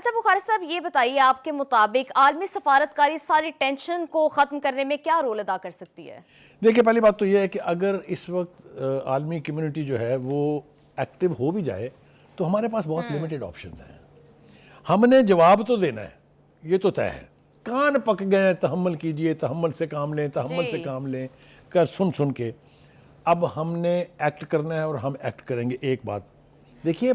اچھا بخاری صاحب یہ بتائیے آپ کے مطابق عالمی سفارتکاری ساری ٹینشن کو ختم کرنے میں کیا رول ادا کر سکتی ہے؟ دیکھیں پہلی بات تو یہ ہے کہ اگر اس وقت عالمی کمیونٹی جو ہے وہ ایکٹیو ہو بھی جائے تو ہمارے پاس بہت لمیٹڈ آپشنز ہیں. ہم نے جواب تو دینا ہے، یہ تو طے ہے. کان پک گئے، تحمل کیجئے، تحمل سے کام لیں، تحمل سے کام لیں کر سن کے. اب ہم نے ایکٹ کرنا ہے اور ہم ایکٹ کریں گے. ایک بات دیکھیے،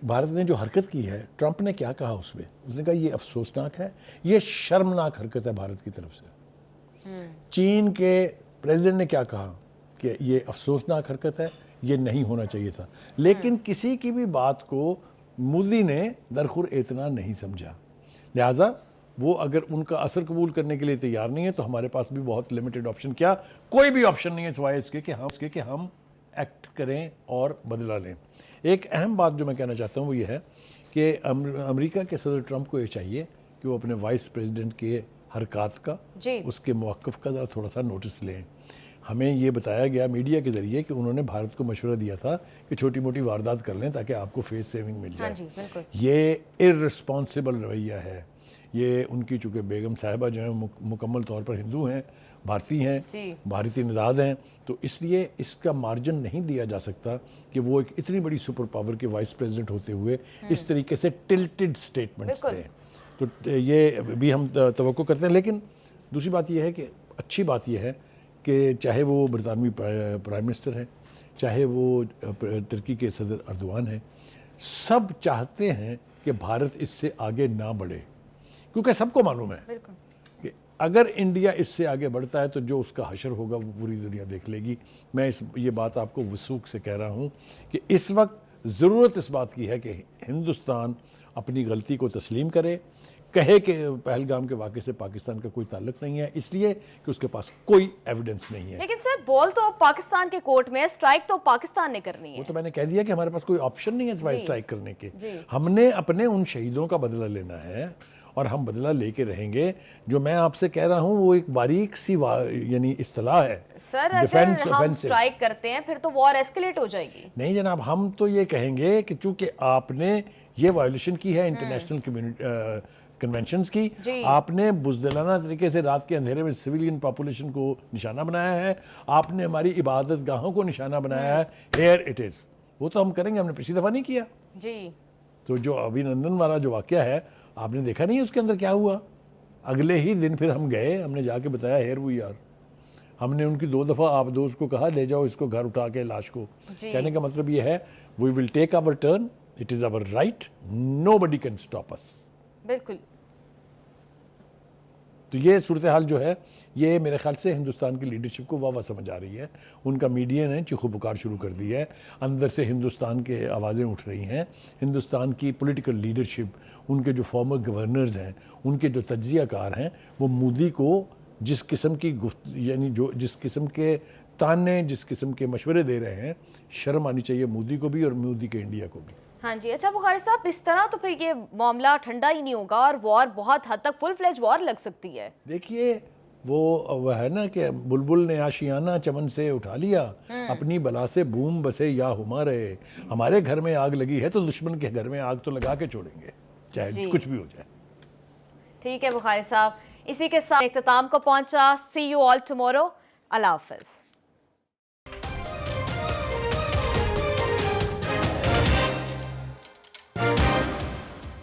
بھارت نے جو حرکت کی ہے، ٹرمپ نے کیا کہا اس نے کہا یہ افسوسناک ہے، یہ شرمناک حرکت ہے بھارت کی طرف سے. چین کے پریزیڈنٹ نے کیا کہا کہ یہ افسوسناک حرکت ہے، یہ نہیں ہونا چاہیے تھا. لیکن کسی کی بھی بات کو مودی نے درخور اعتنا نہیں سمجھا. لہٰذا وہ اگر ان کا اثر قبول کرنے کے لیے تیار نہیں ہے تو ہمارے پاس بھی بہت لمیٹڈ آپشن، کیا کوئی بھی آپشن نہیں ہے سوائے اس کے کہ ہم ایکٹ کریں اور بدلہ لیں. ایک اہم بات جو میں کہنا چاہتا ہوں وہ یہ ہے کہ امریکہ کے صدر ٹرمپ کو یہ چاہیے کہ وہ اپنے وائس پریزیڈنٹ کے حرکات کا، اس کے موقف کا ذرا تھوڑا سا نوٹس لیں. ہمیں یہ بتایا گیا میڈیا کے ذریعے کہ انہوں نے بھارت کو مشورہ دیا تھا کہ چھوٹی موٹی واردات کر لیں تاکہ آپ کو فیس سیونگ مل جائے. یہ ارسپانسبل رویہ ہے. یہ ان کی چونکہ بیگم صاحبہ جو ہیں مکمل طور پر ہندو ہیں، بھارتی ہیں، بھارتی نژاد ہیں، تو اس لیے اس کا مارجن نہیں دیا جا سکتا کہ وہ ایک اتنی بڑی سپر پاور کے وائس پریزیڈنٹ ہوتے ہوئے اس طریقے سے ٹلٹڈ سٹیٹمنٹس دیں. تو یہ بھی ہم توقع کرتے ہیں. لیکن دوسری بات یہ ہے کہ اچھی بات یہ ہے کہ چاہے وہ برطانوی پرائم منسٹر ہیں، چاہے وہ ترکی کے صدر اردوان ہیں، سب چاہتے ہیں کہ بھارت اس سے آگے نہ بڑھے، کیونکہ سب کو معلوم ہے کہ اگر انڈیا اس سے آگے بڑھتا ہے تو جو اس کا حشر ہوگا وہ پوری دنیا دیکھ لے گی. میں یہ بات آپ کو وثوق سے کہہ رہا ہوں کہ اس وقت ضرورت اس بات کی ہے کہ ہندوستان اپنی غلطی کو تسلیم کرے، کہے کہ پہلگام کے واقعے سے پاکستان کا کوئی تعلق نہیں ہے، اس لیے کہ اس کے پاس کوئی ایویڈنس نہیں ہے. لیکن سر بول تو پاکستان کے کورٹ میں، سٹرائک تو پاکستان نے کرنی ہے. وہ تو میں نے کہہ دیا کہ ہمارے پاس کوئی آپشن نہیں ہے سوائے سٹرائک کرنے کے. ہم نے اپنے ان شہیدوں کا بدلہ لینا ہے اور ہم بدلہ لے کے رہیں گے. جو میں آپ سے کہہ رہا ہوں وہ ایک باریک سی یعنی اصطلاح ہے. سر اگر ہم سٹرائک کرتے ہیں پھر تو وار ایسکیلیٹ ہو جائے گی. نہیں جناب، ہم تو یہ کہیں گے کہ چونکہ آپ نے یہ وائلیشن کی ہے انٹرنیشنل کنونشنز کی، آپ نے بزدلانہ طریقے سے رات کے اندھیرے میں سویلین پاپولیشن کو نشانہ بنایا ہے، آپ نے ہماری عبادت گاہوں کو نشانہ بنایا ہے. Here it is. وہ تو ہم کریں گے، ہم نے پچھلی دفعہ نہیں کیا. تو جو ابھینندن والا جو واقعہ ہے آپ نے دیکھا نہیں اس کے اندر کیا ہوا. اگلے ہی دن پھر ہم گئے، ہم نے جا کے بتایا ہیئر وی آر. ہم نے ان کی 2 دفعہ آپ دوست کو کہا لے جاؤ اس کو گھر اٹھا کے لاش کو. کہنے کا مطلب یہ ہے we will take our turn, it is our right, nobody can stop us. بالکل. تو یہ صورتحال جو ہے یہ میرے خیال سے ہندوستان کی لیڈرشپ کو واہ واہ سمجھ آ رہی ہے. ان کا میڈیا نے چیخو پکار شروع کر دی ہے، اندر سے ہندوستان کے آوازیں اٹھ رہی ہیں. ہندوستان کی پولیٹیکل لیڈرشپ، ان کے جو فارمر گورنرز ہیں، ان کے جو تجزیہ کار ہیں، وہ مودی کو جس قسم کی یعنی جس قسم کے تانے، جس قسم کے مشورے دے رہے ہیں، شرم آنی چاہیے مودی کو بھی اور مودی کے انڈیا کو بھی. ہاں جی. اچھا بخاری صاحب، اس طرح تو پھر یہ معاملہ ٹھنڈا ہی نہیں ہوگا اور وار بہت حد تک فل فلیج وار لگ سکتی ہے. دیکھیے وہ ہے نا کہ بلبل نے آشیانہ چمن سے اٹھا لیا، اپنی بلا سے بوم بسے یا ہمارے. ہمارے گھر میں آگ لگی ہے تو دشمن کے گھر میں آگ تو لگا کے چھوڑیں گے، چاہے کچھ بھی ہو جائے. ٹھیک ہے بخاری صاحب، اسی کے ساتھ اختتام کو پہنچا. سی یو آل ٹمورو. اللہ حافظ.